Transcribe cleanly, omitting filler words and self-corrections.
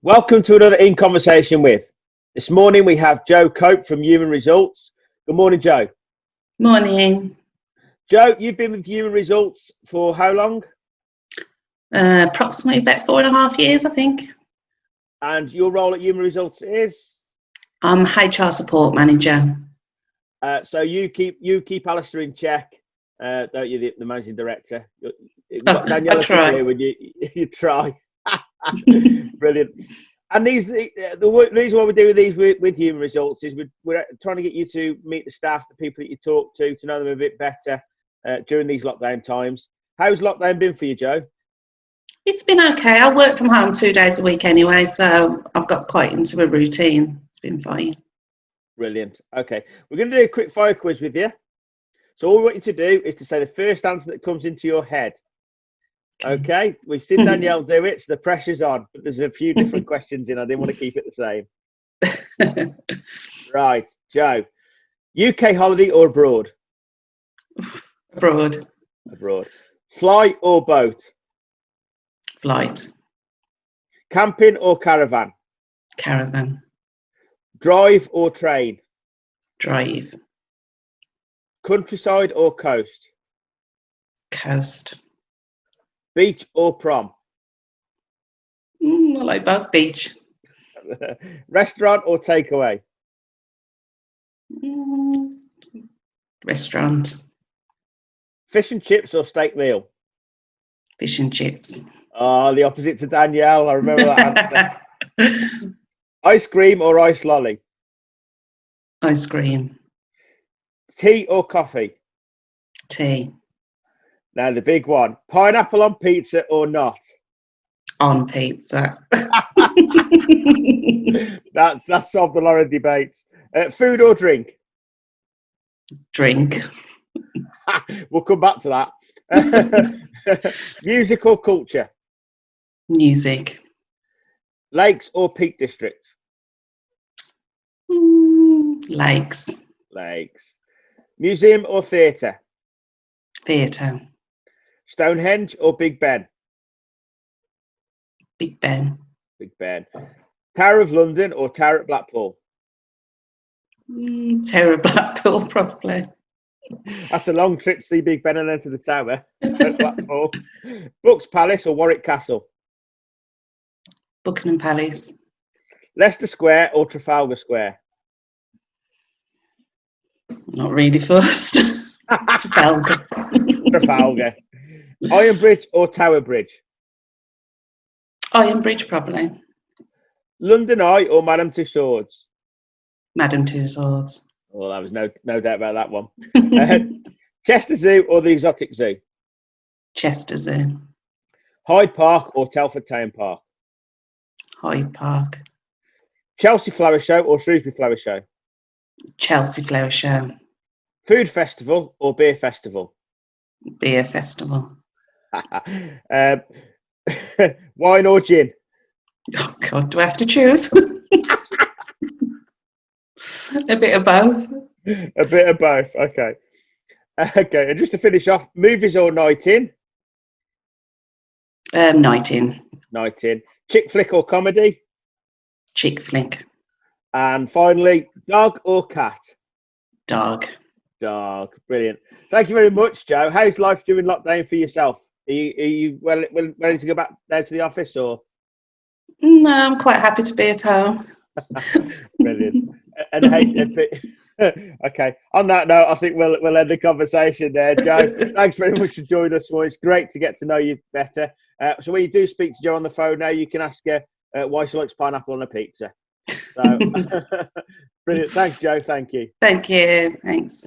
Welcome to another In Conversation With. This morning we have Joe Cope from Human Results. Good morning, Joe. Morning. Joe, you've been with Human Results for how long? Approximately about 4.5 years, I think. And your role at Human Results is? I'm HR support manager. So you keep Alistair in check, don't you, the managing director? I try. Here when you try. Brilliant. And the reason why we're doing these with Human Results is we're trying to get you to meet the staff, the people that you talk to know them a bit better during these lockdown times. How's lockdown been for you, Joe? It's been okay. I work from home 2 days a week anyway, so I've got quite into a routine. It's been fine. Brilliant. Okay, we're going to do a quick fire quiz with you. So all we want you to do is to say the first answer that comes into your head. Okay, we've seen Danielle do it, so the pressure's on. But there's a few different questions in. I didn't want to keep it the same. Right, Joe. UK holiday or abroad? Abroad. Abroad. Fly or boat? Flight. Camping or caravan? Caravan. Drive or train? Drive. Countryside or coast? Coast. Beach or prom? I like both. Beach. Restaurant or takeaway? Restaurant. Fish and chips or steak meal? Fish and chips. Oh, the opposite to Danielle. I remember that answer. Ice cream or ice lolly? Ice cream. Tea or coffee? Tea. Now the big one. Pineapple on pizza or not? On pizza. That's solved a lot of debates. Food or drink? Drink. We'll come back to that. Music or culture? Music. Lakes or Peak District? Lakes. Lakes. Museum or theatre? Theatre. Stonehenge or Big Ben? Big Ben. Big Ben. Tower of London or Tower at Blackpool? Tower of Blackpool, probably. That's a long trip to see Big Ben and then to the Tower at Blackpool. Bucks Palace or Warwick Castle? Buckingham Palace. Leicester Square or Trafalgar Square? Not really first. Trafalgar. Trafalgar. Iron Bridge or Tower Bridge? Iron Bridge, probably. London Eye or Madame Tussauds? Madame Tussauds. Well, there was no doubt about that one. Chester Zoo or the Exotic Zoo? Chester Zoo. Hyde Park or Telford Town Park? Hyde Park. Chelsea Flower Show or Shrewsbury Flower Show? Chelsea Flower Show. Food Festival or Beer Festival? Beer Festival. Wine or gin? Oh God, do I have to choose? A bit of both. A bit of both. Okay. Okay. And just to finish off, movies or night in? Night in. Night in. Chick flick or comedy? Chick flick. And finally, dog or cat? Dog. Dog. Brilliant. Thank you very much, Joe. How's life during lockdown for yourself? Are you ready to go back down to the office or? No, I'm quite happy to be at home. Brilliant. And okay. On that note, I think we'll end the conversation there, Joe. Thanks very much for joining us. Well, it's great to get to know you better. So when you do speak to Joe on the phone now, you can ask her why she likes pineapple on a pizza. So, brilliant. Thanks, Joe. Thank you. Thank you. Thanks.